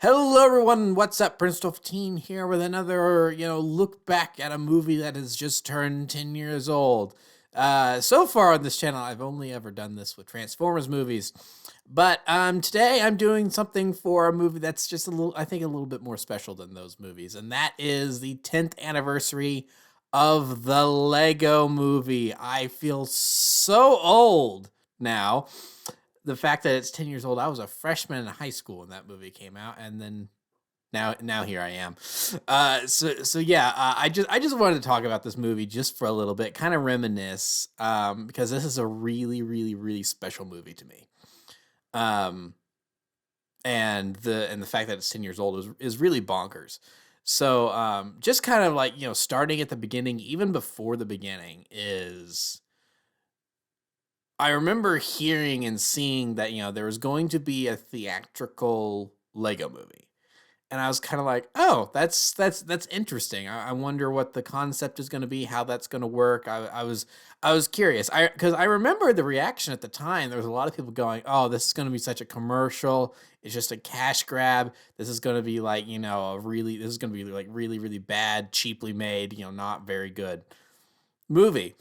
Hello, everyone. What's up? Prince 15 here with another, look back at a movie that has just turned 10 years old. So far on this channel, I've only ever done this with Transformers movies. But today I'm doing something for a movie that's just I think, a little bit more special than those movies. And that is the 10th anniversary of the Lego movie. I feel so old now. The fact that it's 10 years old, I was a freshman in high school when that movie came out, and then now here I am. I just wanted to talk about this movie just for a little bit, kind of reminisce, because this is a really, really, really special movie to me. Um, and the fact that it's 10 years old is really bonkers. So just kind of like, starting at the beginning, even before the beginning is I remember hearing and seeing that, there was going to be a theatrical Lego movie. And I was kind of like, oh, that's interesting. I wonder what the concept is going to be, how that's going to work. I was curious. Because I remember the reaction at the time. There was a lot of people going, oh, this is going to be such a commercial. It's just a cash grab. This is going to be like, this is going to be like really, really bad, cheaply made, not very good movie.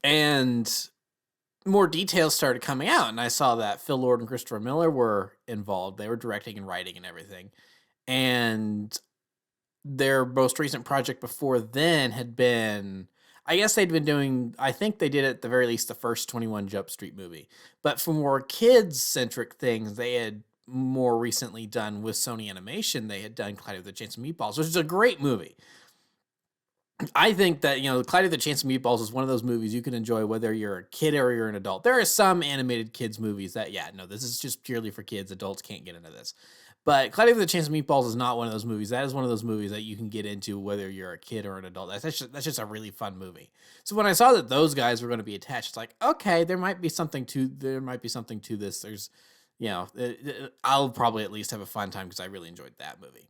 And more details started coming out, and I saw that Phil Lord and Christopher Miller were involved. They were directing and writing and everything. And their most recent project before then had been, I guess they'd been doing, I think they did at the very least the first 21 Jump Street movie. But for more kids-centric things, they had more recently done with Sony Animation. They had done Clyde of the Chance of Meatballs, which is a great movie. I think that, Clyde of the Chance of Meatballs is one of those movies you can enjoy whether you're a kid or you're an adult. There are some animated kids movies that, this is just purely for kids. Adults can't get into this. But Clyde of the Chance of Meatballs is not one of those movies. That is one of those movies that you can get into whether you're a kid or an adult. That's just a really fun movie. So when I saw that those guys were going to be attached, it's like, okay, there might be something to this. There's, I'll probably at least have a fun time because I really enjoyed that movie.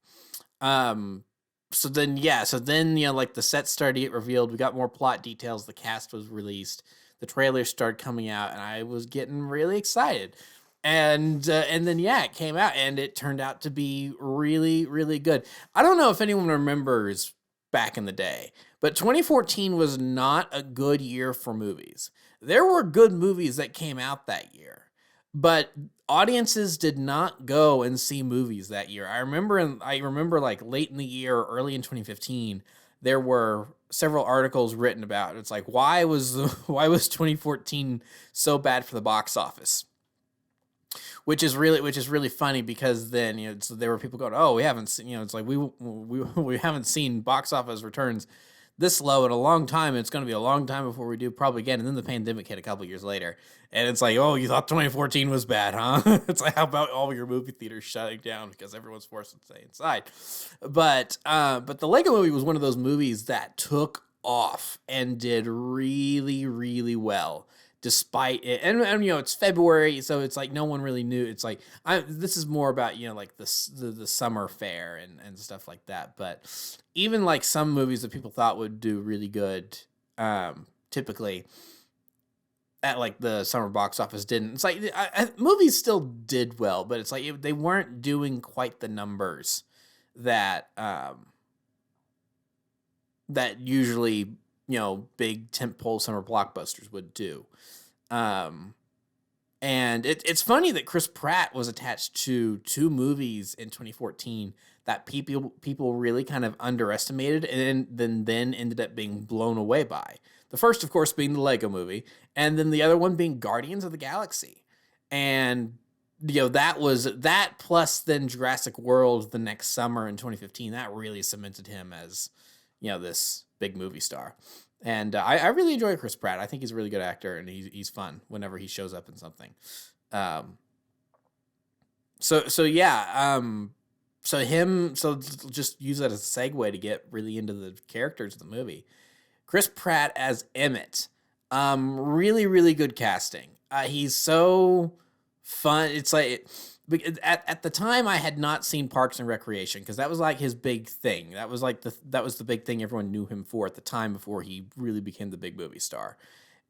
So then, like the sets started to get revealed. We got more plot details. The cast was released. The trailers started coming out, and I was getting really excited. And then, it came out, and it turned out to be really, really good. I don't know if anyone remembers back in the day, but 2014 was not a good year for movies. There were good movies that came out that year, but audiences did not go and see movies that year. I remember like late in the year, early in 2015, there were several articles written about it. It's like, why was 2014 so bad for the box office? Which is really funny because then, so there were people going, oh, we haven't seen, it's like we haven't seen box office returns this low in a long time. It's going to be a long time before we do probably again. And then the pandemic hit a couple years later. And it's like, oh, you thought 2014 was bad, huh? It's like, how about all your movie theaters shutting down because everyone's forced to stay inside? But the Lego movie was one of those movies that took off and did really, really well despite it. And it's February, so it's like no one really knew. It's like this is more about like the summer fair and stuff like that. But even like some movies that people thought would do really good, typically at like the summer box office didn't. It's like movies still did well, but it's like they weren't doing quite the numbers that that usually big tentpole summer blockbusters would do. And it's funny that Chris Pratt was attached to two movies in 2014 that people really kind of underestimated and then ended up being blown away by. The first, of course, being the Lego movie, and then the other one being Guardians of the Galaxy. And that was that plus then Jurassic World the next summer in 2015. That really cemented him as this big movie star. And I really enjoy Chris Pratt. I think he's a really good actor, and he's fun whenever he shows up in something. So just use that as a segue to get really into the characters of the movie. Chris Pratt as Emmett, really, really good casting. He's so fun. It's like at the time I had not seen Parks and Recreation because that was like his big thing. That was the big thing everyone knew him for at the time before he really became the big movie star.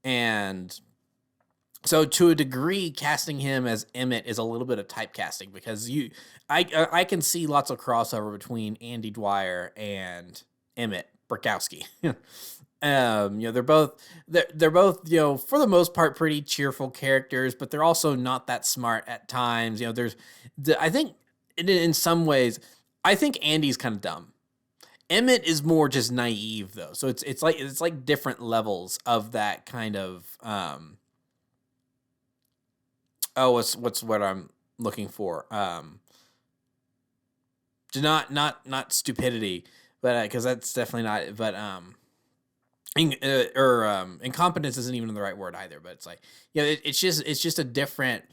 And So to a degree, casting him as Emmett is a little bit of typecasting because I can see lots of crossover between Andy Dwyer and Emmett Burkowski. They're both for the most part pretty cheerful characters, but they're also not that smart at times. I think in some ways, I think Andy's kind of dumb. Emmett is more just naive though, so it's like different levels of that kind of what's what I'm looking for. Not stupidity, but because that's definitely not. But incompetence isn't even the right word either. But it's like it's just a different.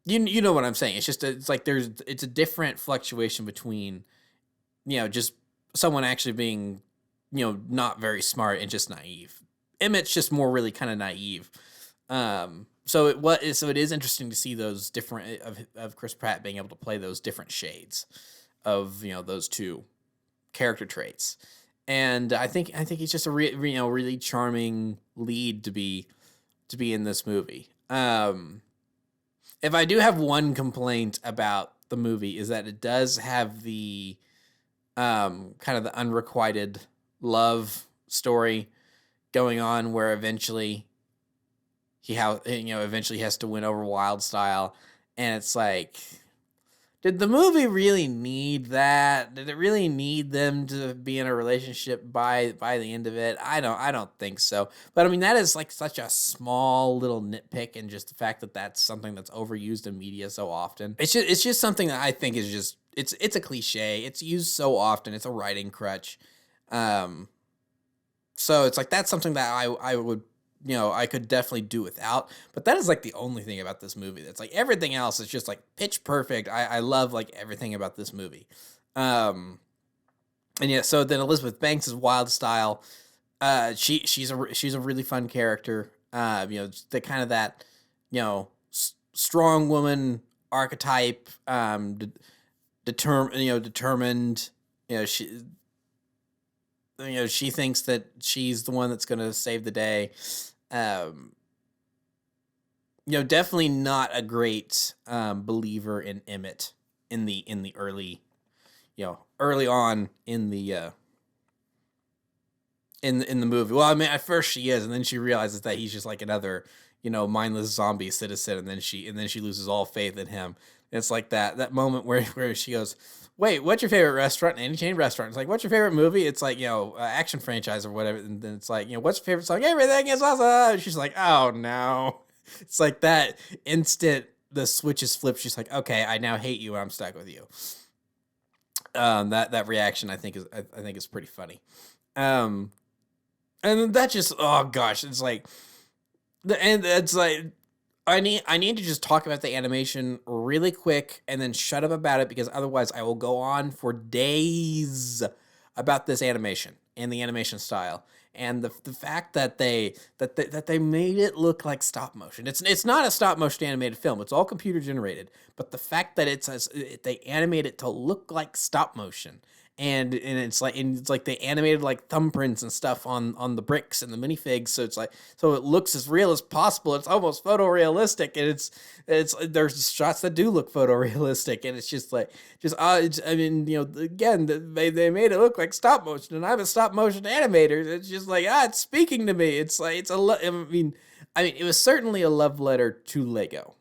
You know what I'm saying? It's like it's a different fluctuation between just someone actually being not very smart and just naive. Emmett's just more really kind of naive. So it is interesting to see those different of Chris Pratt being able to play those different shades of those two character traits, and I think he's just a really charming lead to be in this movie. If I do have one complaint about the movie is that it does have the kind of the unrequited love story going on, where eventually eventually has to win over Wildstyle, and it's like, did the movie really need that? Did it really need them to be in a relationship by the end of it? I don't think so. But I mean, that is like such a small little nitpick, and just the fact that that's something that's overused in media so often. It's just something that I think is just it's a cliche. It's used so often. It's a writing crutch. So it's like that's something that I would I could definitely do without, but that is like the only thing about this movie that's like everything else is just like pitch perfect. I love like everything about this movie. And yeah, so then Elizabeth Banks is Wildstyle. She's a really fun character. The kind of that, strong woman archetype, determined, she thinks that she's the one that's going to save the day. Definitely not a great believer in Emmett in the early, early on in the in the movie. Well, I mean, at first she is, and then she realizes that he's just like another, mindless zombie citizen, and then she loses all faith in him. It's like that moment where she goes, "Wait, what's your favorite restaurant?" Any chain restaurant. It's like, "What's your favorite movie?" It's like, action franchise or whatever. And then it's like, "What's your favorite song?" "Everything is awesome." She's like, "Oh no." It's like that instant the switch is flipped. She's like, "Okay, I now hate you and I'm stuck with you." That reaction I think is pretty funny. And that just, oh gosh, it's like, and it's like, I need to just talk about the animation really quick and then shut up about it, because otherwise I will go on for days about this animation and the animation style and the fact that they made it look like stop motion. It's not a stop motion animated film. It's all computer generated, but the fact that they animate it to look like stop motion. And it's like they animated like thumbprints and stuff on the bricks and the minifigs, so it looks as real as possible. It's almost photorealistic, and there's shots that do look photorealistic, and it's just like again, they made it look like stop motion, and I'm a stop motion animator. It's just like it's speaking to me. It's like I mean it was certainly a love letter to Lego.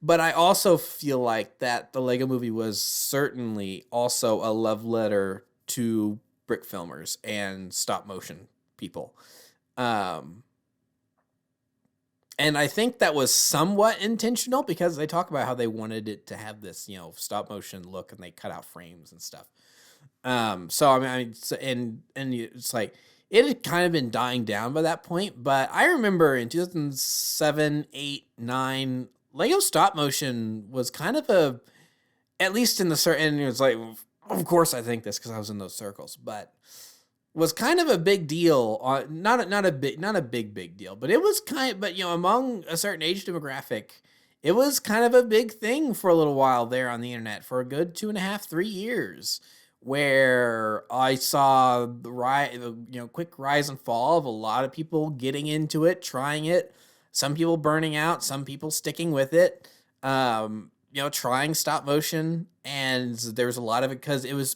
But I also feel like that the Lego Movie was certainly also a love letter to brick filmers and stop motion people. And I think that was somewhat intentional, because they talk about how they wanted it to have this, stop motion look, and they cut out frames and stuff. So and it's like, it had kind of been dying down by that point, but I remember in 2007, 8, 9, Lego stop motion was kind of at least in the certain, and it was like, of course I think this because I was in those circles, but was kind of a big deal. Not a big deal, but it was but among a certain age demographic, it was kind of a big thing for a little while there on the internet, for a good 2.5, 3 years, where I saw the quick rise and fall of a lot of people getting into it, trying it. some people burning out, some people sticking with it. Trying stop motion, and there was a lot of it because it was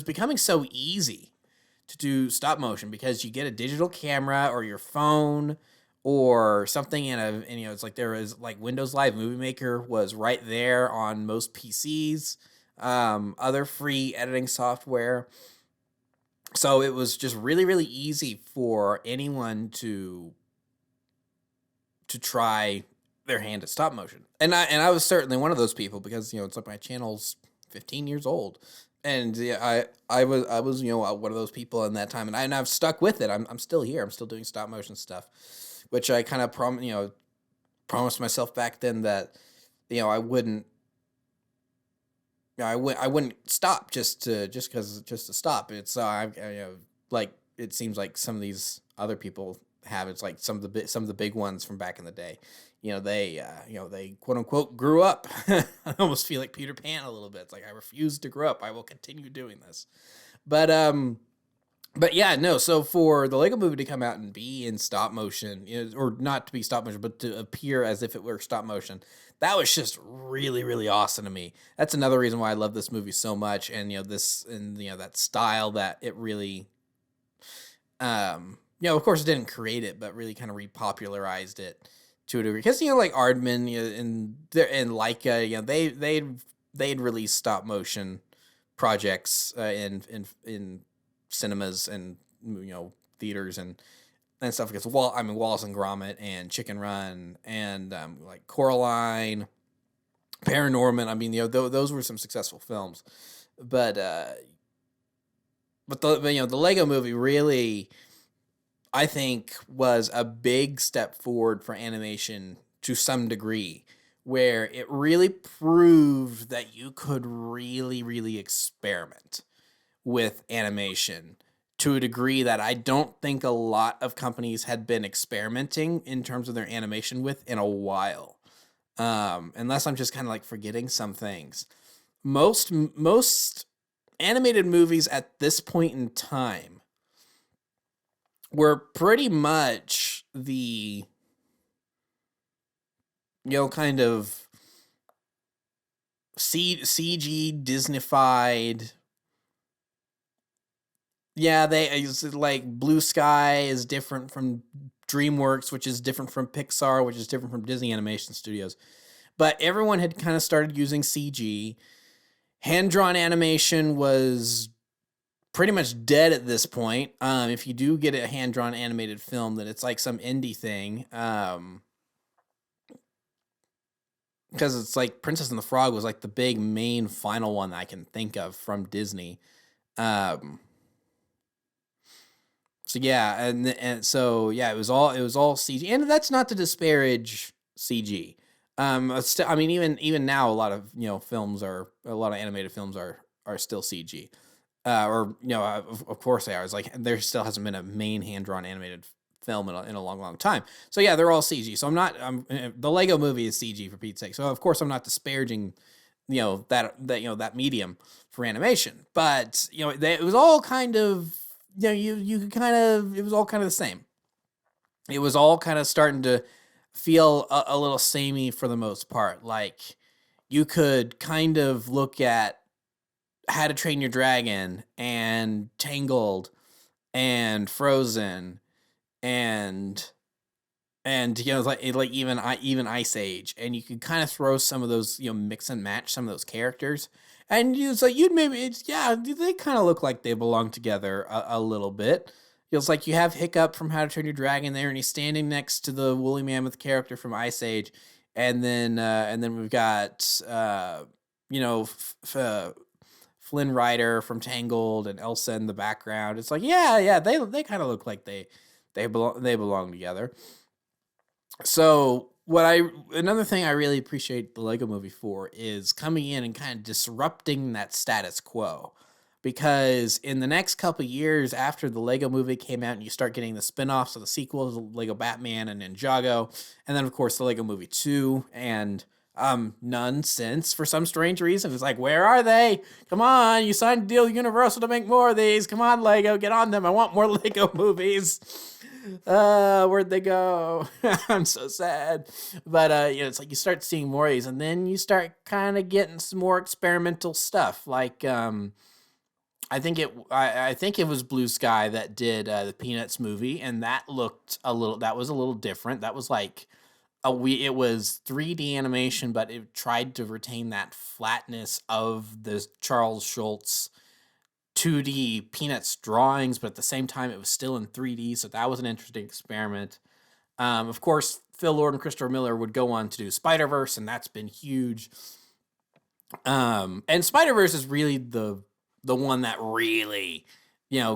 becoming so easy to do stop motion because you get a digital camera or your phone or something it's like there was like Windows Live Movie Maker was right there on most PCs, other free editing software. So it was just really, really easy for anyone to try their hand at stop motion. And I was certainly one of those people because, it's like my channel's 15 years old. And yeah, I was one of those people in that time, and I've stuck with it. I'm still here. I'm still doing stop motion stuff, which I kind of promised myself back then that I wouldn't I wouldn't stop just to stop. It's like it seems like some of these other people have. It's like some of the big ones from back in the day. They quote unquote grew up. I almost feel like Peter Pan a little bit. It's like I refuse to grow up. I will continue doing this. But yeah, no. So for the Lego Movie to come out and be in stop motion, or not to be stop motion, but to appear as if it were stop motion, that was just really, really awesome to me. That's another reason why I love this movie so much, and that style that it really, of course, it didn't create it, but really kind of repopularized it to a degree. Because like Aardman and Leica, they'd release stop motion projects in cinemas and theaters and stuff. Because Wallace and Gromit and Chicken Run and like Coraline, Paranorman. Those were some successful films, but the Lego Movie really, I think, was a big step forward for animation to some degree, where it really proved that you could really, really experiment with animation to a degree that I don't think a lot of companies had been experimenting in terms of their animation with in a while. Unless I'm just kind of like forgetting some things. Most animated movies at this point in time were pretty much the kind of CG Disneyfied. Yeah, like Blue Sky is different from DreamWorks, which is different from Pixar, which is different from Disney Animation Studios. But everyone had kind of started using CG. Hand-drawn animation was pretty much dead at this point. If you do get a hand-drawn animated film, then it's like some indie thing. Because it's like Princess and the Frog was like the big main final one that I can think of from Disney. So yeah, it was all CG, and that's not to disparage CG. Even now, a lot of animated films are still CG, of course they are. It's like there still hasn't been a main hand drawn animated film in a long, long time. So yeah, they're all CG. So the Lego Movie is CG for Pete's sake. So of course I'm not disparaging that medium for animation, but it was all kind of. You could it was all kind of the same. It was all kind of starting to feel a little samey for the most part. Like you could kind of look at How to Train Your Dragon and Tangled and Frozen and even Ice Age, and you could kind of throw some of those mix and match some of those characters. And they kind of look like they belong together a little bit. It's like you have Hiccup from How to Train Your Dragon there, and he's standing next to the woolly mammoth character from Ice Age, and then we've got Flynn Rider from Tangled and Elsa in the background. It's like they kind of look like they belong together. So another thing I really appreciate the Lego Movie for is coming in and kind of disrupting that status quo. Because in the next couple years after the Lego Movie came out and you start getting the spin-offs of the sequels, Lego Batman and Ninjago, and then of course the Lego Movie 2, and none since for some strange reason. It's like, where are they? Come on, you signed a deal with Universal to make more of these. Come on, Lego, get on them. I want more Lego movies. Where'd they go? I'm so sad. But it's like you start seeing more of these, and then you start kind of getting some more experimental stuff. Like I think it was Blue Sky that did the Peanuts movie, and that was a little different. That was like it was 3D animation, but it tried to retain that flatness of the Charles Schultz 2D Peanuts drawings, but at the same time, it was still in 3D. So that was an interesting experiment. Of course, Phil Lord and Christopher Miller would go on to do Spider-Verse, and that's been huge. And Spider-Verse is really the one that really,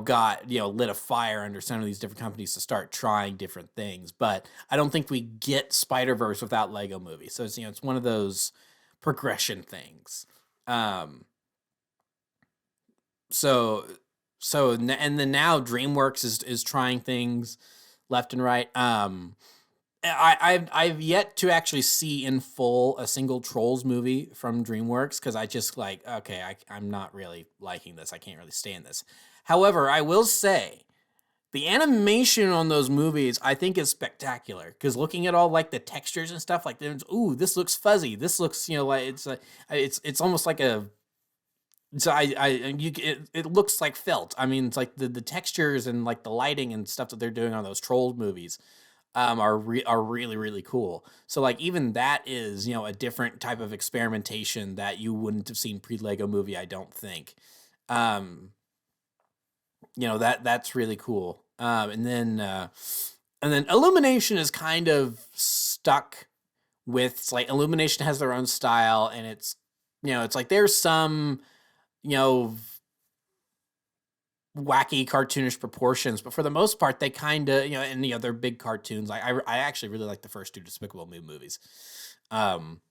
got, lit a fire under some of these different companies to start trying different things. But I don't think we get Spider-Verse without Lego Movie. So it's one of those progression things. So and then now DreamWorks is trying things left and right. I've yet to actually see in full a single Trolls movie from DreamWorks because I just like, okay, I'm not really liking this. I can't really stand this. However, I will say the animation on those movies I think is spectacular because looking at all like the textures and stuff, like ooh, this looks fuzzy. This looks, like it's almost like a so it looks like felt. I mean, it's like the textures and like the lighting and stuff that they're doing on those Trolls movies are really really cool. So like even that is a different type of experimentation that you wouldn't have seen pre Lego Movie. I don't think. Um, that's really cool. And then Illumination is kind of stuck with it's like Illumination has their own style, and it's like there's some you know wacky cartoonish proportions, but for the most part they kind of and they're big cartoons. I actually really like the first two Despicable Me movies. um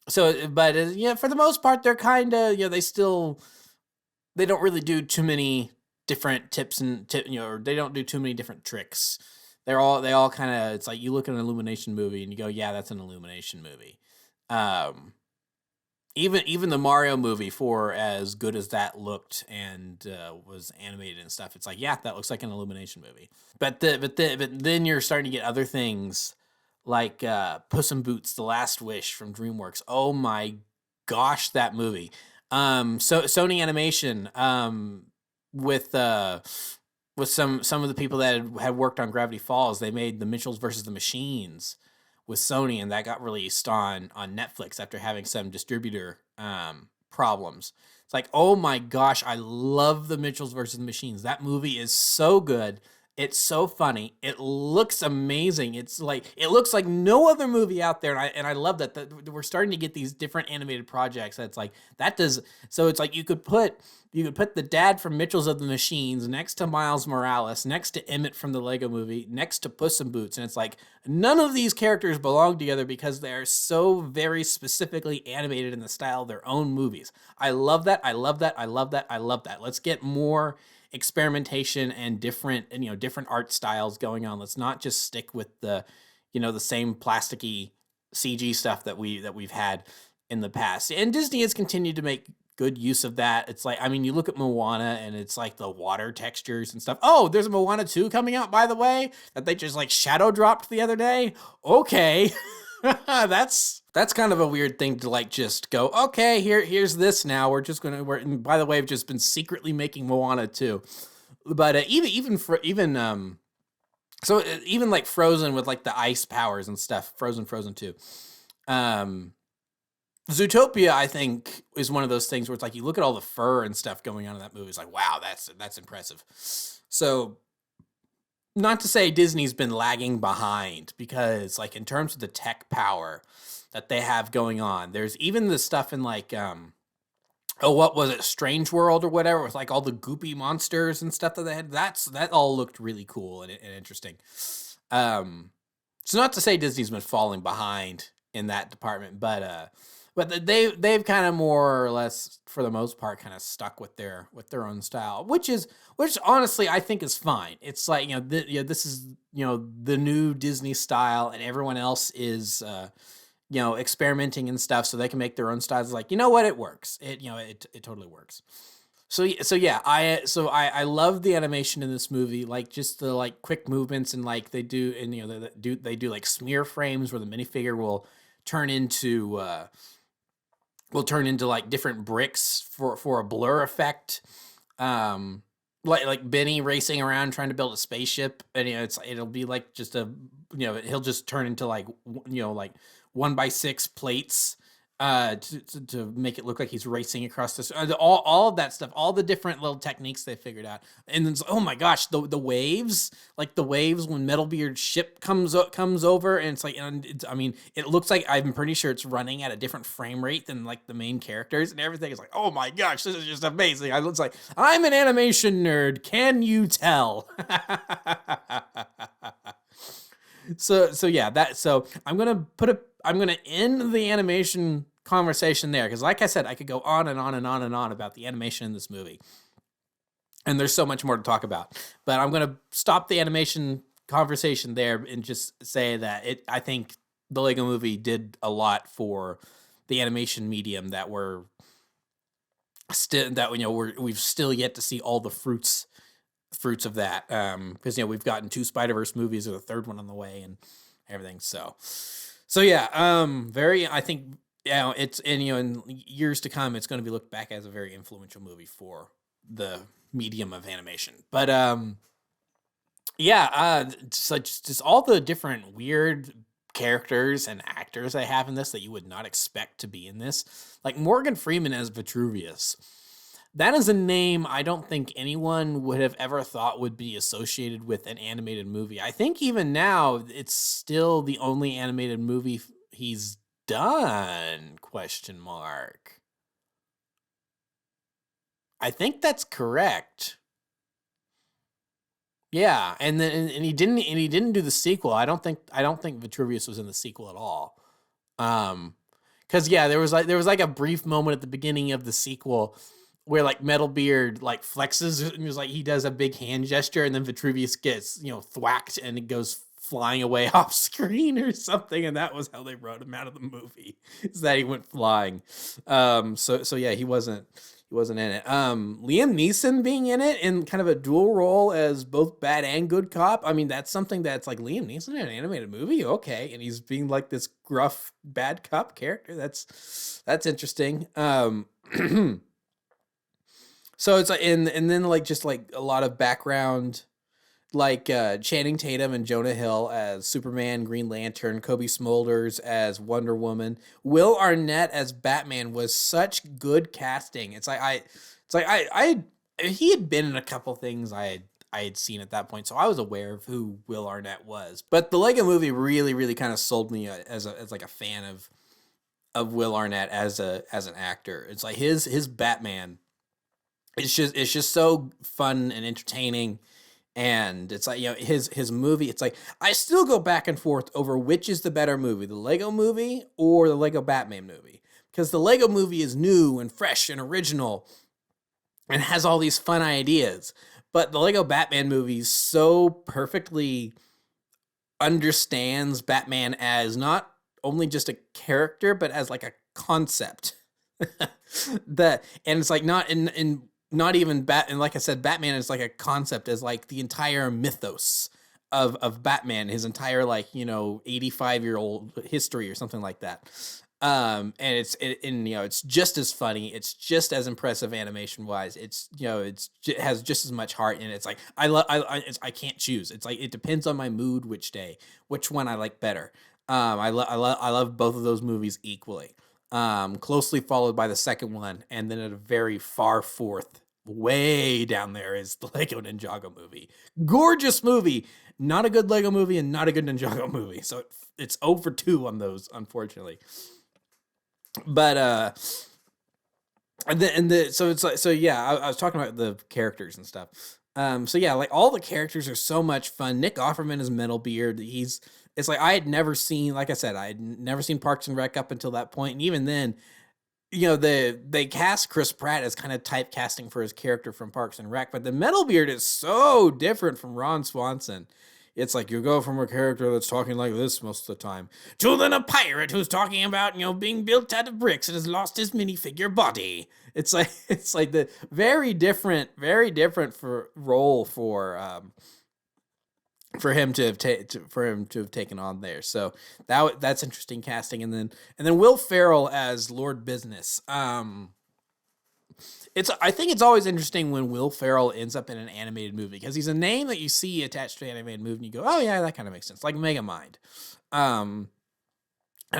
but for the most part they're kind of they don't really do too many different tips and or they don't do too many different tricks. They all kind of, it's like you look at an Illumination movie and you go, yeah, that's an Illumination movie. um even the Mario movie, for as good as that looked and was animated and stuff, it's like, yeah, that looks like an Illumination movie. But then you're starting to get other things like Puss in Boots: The Last Wish from DreamWorks. Oh my gosh, that movie. So Sony Animation, with some of the people that had worked on Gravity Falls, they made The Mitchells versus the Machines with Sony, and that got released on Netflix after having some distributor problems. It's like, oh my gosh, I love The Mitchells versus the Machines. That movie is so good. It's so funny. It looks amazing. It's like it looks like no other movie out there, and I love that we're starting to get these different animated projects. That's like that does so. It's like you could put the dad from Mitchells of the Machines next to Miles Morales, next to Emmett from the Lego Movie, next to Puss in Boots, and it's like none of these characters belong together because they are so very specifically animated in the style of their own movies. I love that. I love that. I love that. I love that. Let's get more experimentation and different art styles going on. Let's not just stick with the same plasticky CG stuff that we've had in the past. And Disney has continued to make good use of that. It's like, I mean, you look at Moana and it's like the water textures and stuff. Oh, there's a Moana 2 coming out, by the way, that they just like shadow dropped the other day. Okay. That's kind of a weird thing to like just go, okay, here's this now. And by the way, I've just been secretly making Moana 2. But even like Frozen with like the ice powers and stuff, Frozen 2. Zootopia, I think, is one of those things where it's like you look at all the fur and stuff going on in that movie. It's like, wow, that's impressive. So, not to say Disney's been lagging behind, because, like, in terms of the tech power that they have going on, there's even the stuff in like, what was it, Strange World or whatever, with like all the goopy monsters and stuff that they had. That all looked really cool and interesting. So not to say Disney's been falling behind in that department, but they've kind of more or less, for the most part, kind of stuck with their own style, which honestly I think is fine. It's like this is the new Disney style, and everyone else is experimenting and stuff, so they can make their own styles. Like, you know what, it works. It totally works. So yeah, I love the animation in this movie, like just the like quick movements and like they do, and you know they do like smear frames where the minifigure turn into uh will turn into like different bricks for a blur effect. Um, like Benny racing around trying to build a spaceship, and you know it'll be like just a, you know, he'll just turn into like you know like 1 by 6 plates to make it look like he's racing across this, all of that stuff, all the different little techniques they figured out. And then oh my gosh, the waves, like the waves when Metalbeard's ship comes over, and it's like, and it's, I mean it looks like, I'm pretty sure it's running at a different frame rate than like the main characters, and everything is like, oh my gosh, this is just amazing. I was like, I'm an animation nerd, can you tell? So yeah, that, so I'm gonna end the animation conversation there, because like I said, I could go on and on and on and on about the animation in this movie, and there's so much more to talk about. But I'm gonna stop the animation conversation there and just say that I think the Lego Movie did a lot for the animation medium that we're still, that you know we've still yet to see all the fruits of that, because you know we've gotten 2 Spider-Verse movies, or the third one on the way, and everything. So yeah, very, I think, you know, it's, and you know in years to come it's going to be looked back as a very influential movie for the medium of animation. But yeah, just all the different weird characters and actors I have in this that you would not expect to be in this, like Morgan Freeman as Vitruvius. That is a name I don't think anyone would have ever thought would be associated with an animated movie. I think even now it's still the only animated movie he's done, question mark. I think that's correct. Yeah, and then and he didn't do the sequel. I don't think Vitruvius was in the sequel at all. Cuz yeah, there was like a brief moment at the beginning of the sequel where like Metalbeard like flexes, and he was like, he does a big hand gesture, and then Vitruvius gets, you know, thwacked and it goes flying away off screen or something, and that was how they wrote him out of the movie. Is that he went flying. So yeah, he wasn't in it. Liam Neeson being in it in kind of a dual role as both bad and good cop. I mean, that's something that's like, Liam Neeson in an animated movie, okay, and he's being like this gruff bad cop character. That's interesting. So it's like, and then like just like a lot of background, like Channing Tatum and Jonah Hill as Superman, Green Lantern, Kobe Smulders as Wonder Woman, Will Arnett as Batman was such good casting. It's like he had been in a couple things I had seen at that point, so I was aware of who Will Arnett was. But the Lego Movie really kind of sold me as like a fan of Will Arnett as an actor. It's like his Batman. It's just so fun and entertaining. And it's like, you know, his movie, it's like, I still go back and forth over which is the better movie, the Lego Movie or the Lego Batman movie. Because the Lego Movie is new and fresh and original and has all these fun ideas. But the Lego Batman movie so perfectly understands Batman as not only just a character, but as like a concept. And it's like not in not even and like I said, Batman is like a concept, as like the entire mythos of Batman, his entire, like, you know, 85-year-old history or something like that. And and you know, it's just as funny, it's just as impressive animation wise, it's, you know, it has just as much heart, and it's like I can't choose. It's like it depends on my mood which one I like better. I love both of those movies equally. Closely followed by the second one, and then at a very far fourth, way down there, is the Lego Ninjago movie. Gorgeous movie, not a good Lego movie, and not a good Ninjago movie. So it's 0 for 2 on those, unfortunately. But so it's like, so yeah, I was talking about the characters and stuff. So yeah, like all the characters are so much fun. Nick Offerman is Metalbeard. It's like I had never seen, like I said, I had never seen Parks and Rec up until that point, and even then, you know, they cast Chris Pratt as kind of typecasting for his character from Parks and Rec, but the Metalbeard is so different from Ron Swanson. It's like you go from a character that's talking like this most of the time to then a pirate who's talking about, being built out of bricks and has lost his minifigure body. It's like it's like the very different for role for him to have taken on there. So that's interesting casting. And then Will Ferrell as Lord Business. I think it's always interesting when Will Ferrell ends up in an animated movie, because he's a name that you see attached to an animated movie and you go, oh yeah, that kind of makes sense. Like Megamind. And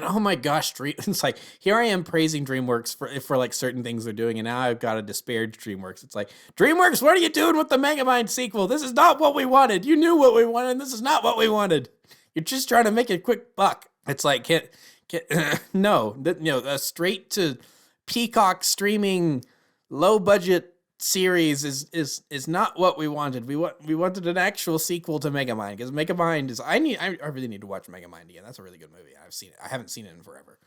oh my gosh, it's like, here I am praising DreamWorks for like certain things they're doing, and now I've got to disparage DreamWorks. It's like, DreamWorks, what are you doing with the Megamind sequel? This is not what we wanted. You knew what we wanted, and this is not what we wanted. You're just trying to make a quick buck. It's like, no, a straight to Peacock streaming low budget series is not what we wanted. We wanted an actual sequel to Megamind, because Megamind is I really need to watch Megamind again. That's a really good movie. I've seen it. I haven't seen it in forever.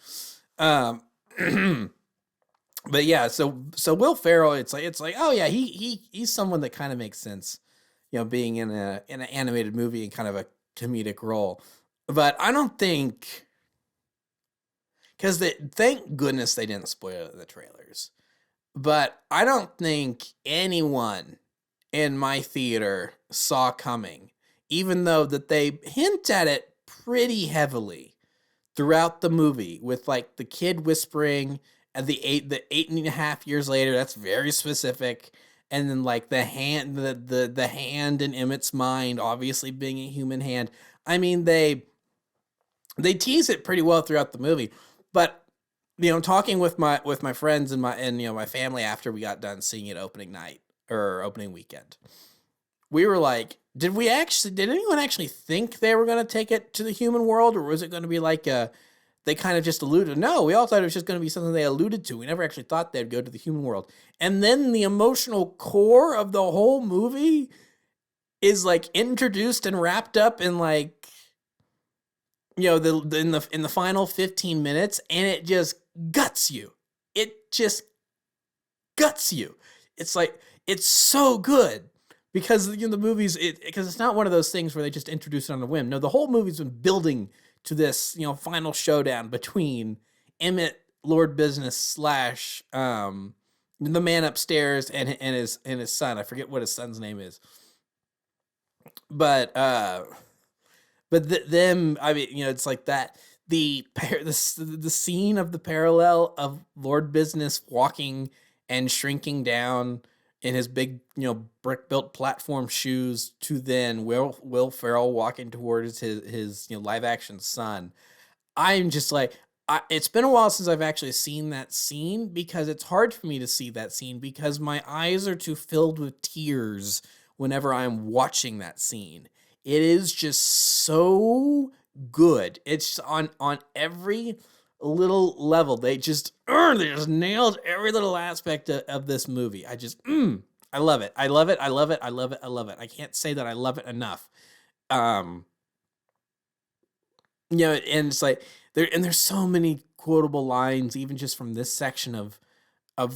But yeah, so Will Ferrell, it's like oh yeah, he's someone that kind of makes sense, being in an animated movie in kind of a comedic role. But I don't think, because thank goodness they didn't spoil it in the trailers. But I don't think anyone in my theater saw coming, even though that they hint at it pretty heavily throughout the movie, with like the kid whispering, and the 8.5 years later. That's very specific. And then like the hand, the hand in Emmett's mind, obviously being a human hand. I mean, they tease it pretty well throughout the movie, but talking with my friends and my family after we got done seeing it opening night or opening weekend, we were like, did anyone actually think they were going to take it to the human world, or was it going to be like they kind of just alluded? No, we all thought it was just going to be something they alluded to. We never actually thought they'd go to the human world. And then the emotional core of the whole movie is like introduced and wrapped up in like, in the final 15 minutes, and it just guts you. It just guts you. It's like, it's so good, because the movies, because it's not one of those things where they just introduce it on a whim. No, the whole movie's been building to this, final showdown between Emmett, Lord Business / the man upstairs, and his son. I forget what his son's name is, but them, I mean, it's like that. The scene of the parallel of Lord Business walking and shrinking down in his big, brick built platform shoes, to then Will Ferrell walking towards his live action son. I'm just like, it's been a while since I've actually seen that scene, because it's hard for me to see that scene because my eyes are too filled with tears whenever I'm watching that scene. It is just so good. It's on every little level. They just nailed every little aspect of this movie. I just I love it. I love it. I love it. I love it. I love it. I can't say that I love it enough. And it's like there's so many quotable lines, even just from this section of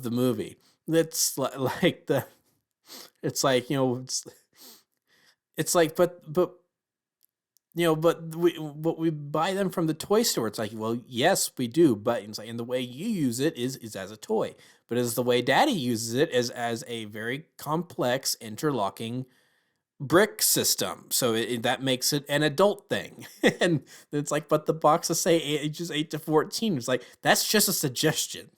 the movie. That's like it's like, but we buy them from the toy store. It's like, well, yes, we do, but it's like, and the way you use it is as a toy, but as the way Daddy uses it is as a very complex interlocking brick system. So that makes it an adult thing. And it's like, but the boxes say ages 8 to 14. It's like, that's just a suggestion.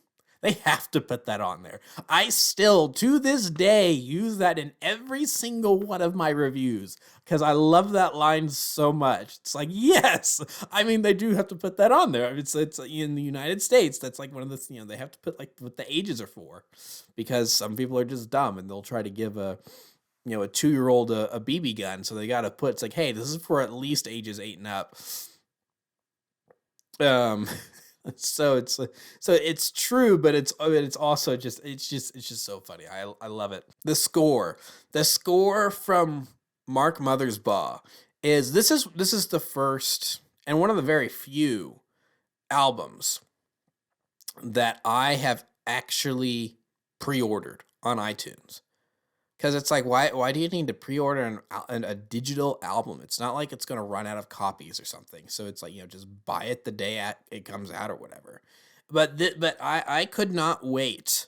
They have to put that on there. I still, to this day, use that in every single one of my reviews, because I love that line so much. It's like, yes, I mean, they do have to put that on there. It's in the United States. That's like one of the, they have to put like what the ages are for, because some people are just dumb and they'll try to give a 2-year-old a BB gun. So they got to put, it's like, hey, this is for at least ages 8 and up. So it's true, but it's also just it's just so funny. I love it. The score from Mark Mothersbaugh is this is the first and one of the very few albums that I have actually pre-ordered on iTunes. Because it's like, why do you need to pre-order a digital album? It's not like it's gonna run out of copies or something. So it's like, just buy it the day it comes out or whatever. But I could not wait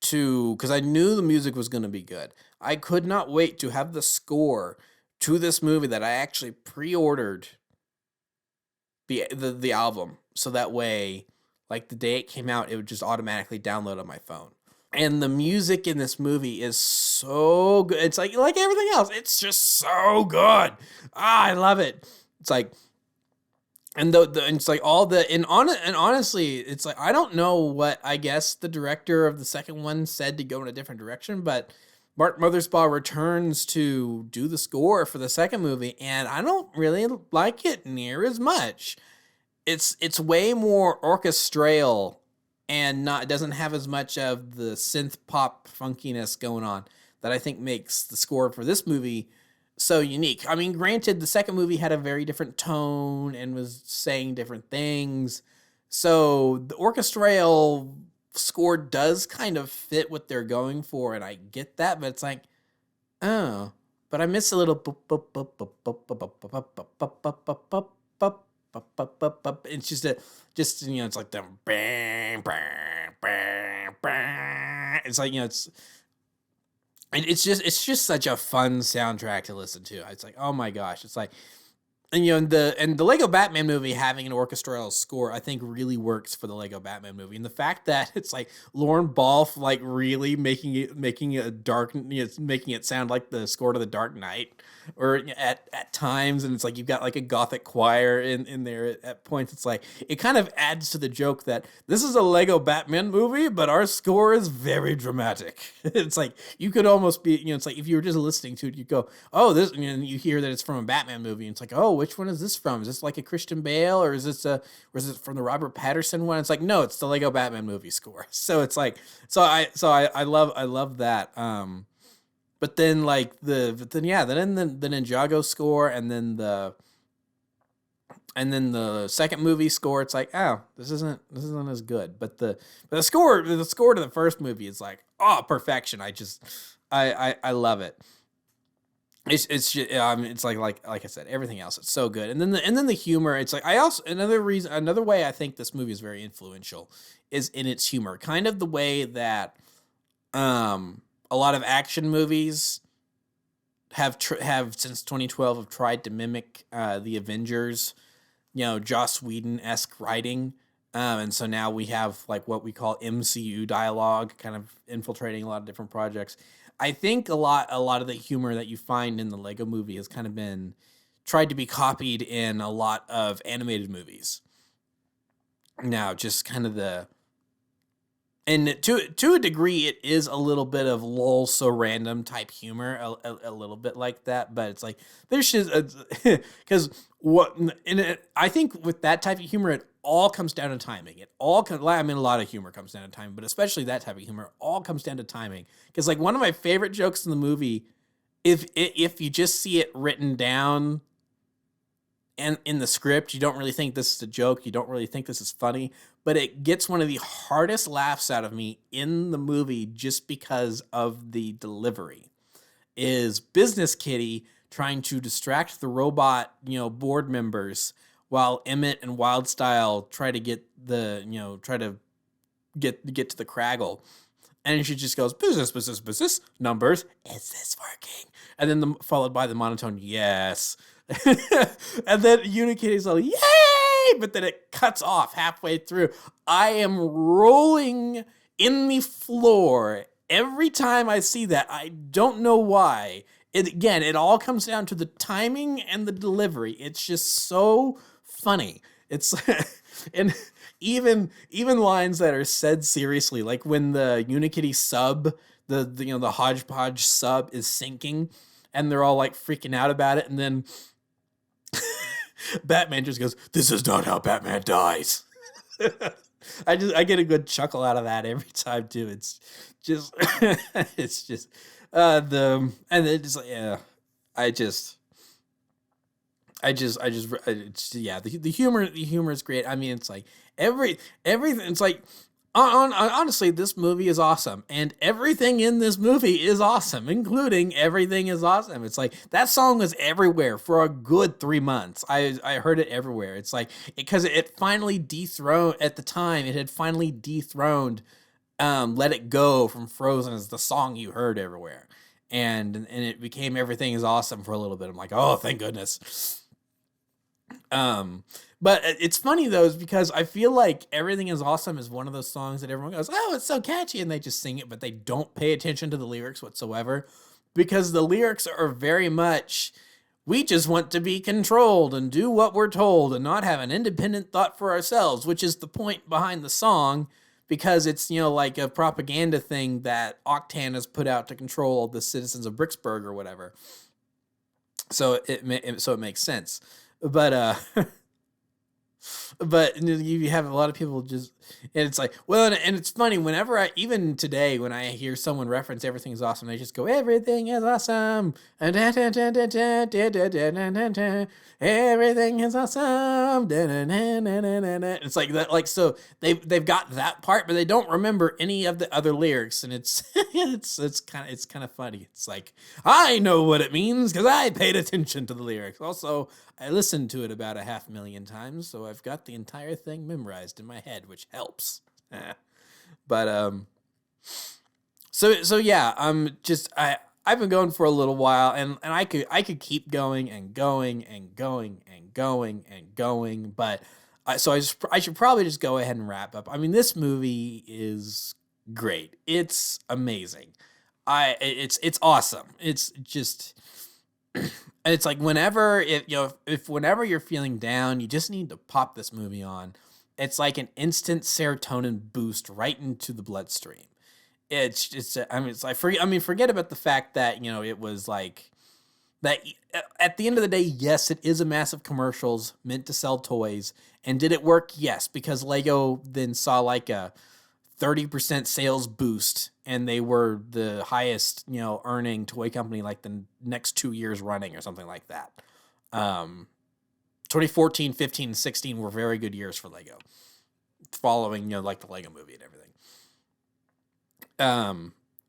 to, because I knew the music was gonna be good. I could not wait to have the score to this movie that I actually pre-ordered the album, so that way, like the day it came out, it would just automatically download on my phone. And the music in this movie is so good. It's like everything else. It's just so good. I love it. It's like, and and it's like all the and honestly, it's like I don't know what, I guess the director of the second one said to go in a different direction, but Mark Mothersbaugh returns to do the score for the second movie, and I don't really like it near as much. It's way more orchestral and not, it doesn't have as much of the synth pop funkiness going on that I think makes the score for this movie so unique. I mean, granted, the second movie had a very different tone and was saying different things. So the orchestral score does kind of fit what they're going for, and I get that, but it's like, oh, but I miss a little it's just it's like the bang, bang, bang, bang. It's like, it's just such a fun soundtrack to listen to. It's like, oh my gosh, it's like, and the Lego Batman movie having an orchestral score, I think really works for the Lego Batman movie, and the fact that it's like Lauren Balfe like really making it dark, making it sound like the score to the Dark Knight, or at times, and it's like you've got like a gothic choir in there at points. It's like it kind of adds to the joke that this is a Lego Batman movie, but our score is very dramatic. It's like you could almost be, it's like if you were just listening to it, you go, oh, this, and you hear that it's from a Batman movie, and it's like, oh, which one is this from? Is this like a Christian Bale, or is it from the Robert Pattinson one? It's like, no, it's the Lego Batman movie score. So it's like, I love that. But then like then the Ninjago score, and then the second movie score, it's like, oh, this isn't as good. But the score to the first movie is like, oh, perfection. I love it. It's just, it's like I said, everything else, it's so good. And then the humor, it's like, I also, another way I think this movie is very influential is in its humor, kind of the way that a lot of action movies have since 2012 have tried to mimic the Avengers, Joss Whedon-esque writing. And so now we have like what we call MCU dialogue kind of infiltrating a lot of different projects. I think a lot of the humor that you find in the Lego movie has kind of been tried to be copied in a lot of animated movies. Now, just kind of and to a degree, it is a little bit of lol so random type humor, a little bit like that. But it's like there's just because I think with that type of humor, it all comes down to timing. A lot of humor comes down to timing, but especially that type of humor all comes down to timing. Because like one of my favorite jokes in the movie, if you just see it written down and in the script, you don't really think this is a joke. You don't really think this is funny, but it gets one of the hardest laughs out of me in the movie just because of the delivery. Is Business Kitty trying to distract the robot, board members, while Emmett and Wildstyle try to get get to the Craggle. And she just goes, business, numbers, is this working? And then followed by the monotone, yes. And then Unikitty's like, yay! But then it cuts off halfway through. I am rolling in the floor every time I see that. I don't know why. It all comes down to the timing and the delivery. It's just so funny. It's and even lines that are said seriously, like when the Unikitty sub, the Hodgepodge sub is sinking, and they're all like freaking out about it, and then Batman just goes, "This is not how Batman dies." I get a good chuckle out of that every time too. It's just it's just and it just yeah, the humor is great. I mean, it's like everything. It's like Honestly, this movie is awesome, and everything in this movie is awesome, including Everything Is Awesome. It's like that song was everywhere for a good 3 months. I heard it everywhere. It's like because it finally dethroned at the time. It had finally dethroned Let It Go from Frozen as the song you heard everywhere, and it became Everything Is Awesome for a little bit. I'm like, oh, thank goodness. Um, but it's funny though, is because I feel like Everything Is Awesome is one of those songs that everyone goes, oh, it's so catchy, and they just sing it, but they don't pay attention to the lyrics whatsoever, because the lyrics are very much, we just want to be controlled and do what we're told and not have an independent thought for ourselves, which is the point behind the song, because it's, like a propaganda thing that Octan has put out to control the citizens of Bricksburg or whatever. So it makes sense. But but you have a lot of people just, and it's like, well, and it's funny whenever even today when I hear someone reference Everything Is Awesome, they just go, everything is awesome, everything is awesome. It's like that, like, so they've got that part, but they don't remember any of the other lyrics, and it's it's kind of funny. It's like, I know what it means because I paid attention to the lyrics. Also, I listened to it about 500,000 times, so I've got the entire thing memorized in my head, which helps. But so yeah, I've been going for a little while, and I could keep going and going and going and going and going, but I should probably just go ahead and wrap up. I mean, this movie is great. It's amazing. It's awesome. It's just. And it's like whenever if whenever you're feeling down, you just need to pop this movie on. It's like an instant serotonin boost right into the bloodstream. Forget about the fact that, it was like that at the end of the day, yes, it is a massive commercials meant to sell toys. And did it work? Yes, because Lego then saw like a 30% sales boost, and they were the highest, earning toy company like the next 2 years running or something like that. 2014, 15, and 16 were very good years for Lego, following, like the Lego movie and everything.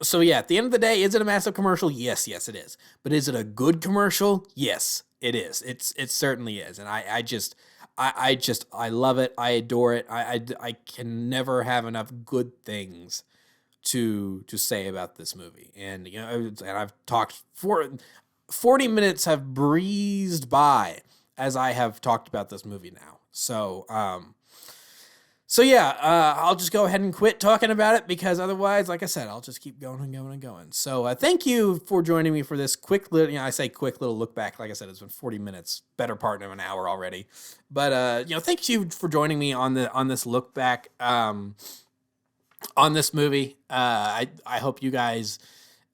So yeah, at the end of the day, is it a massive commercial? Yes, it is. But is it a good commercial? Yes, it is. It certainly is. And I love it. I adore it. I can never have enough good things to say about this movie. And, and I've talked for 40 minutes have breezed by as I have talked about this movie now. So yeah, I'll just go ahead and quit talking about it, because otherwise, like I said, I'll just keep going and going and going. So thank you for joining me for this quick little, I say quick little look back. Like I said, it's been 40 minutes, better part of an hour already. But thank you for joining me on this look back on this movie. I hope you guys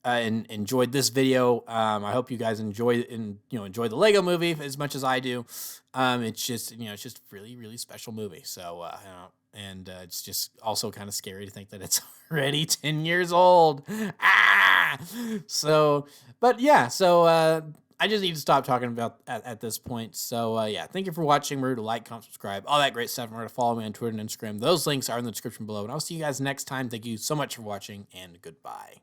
enjoyed this video. I hope you guys enjoy the Lego movie as much as I do. It's just a really, really special movie. So and it's just also kind of scary to think that it's already 10 years old. So I just need to stop talking about at this point. So thank you for watching. Remember to like, comment, subscribe, all that great stuff. Remember to follow me on Twitter and Instagram. Those links are in the description below, and I'll see you guys next time. Thank you so much for watching, and goodbye.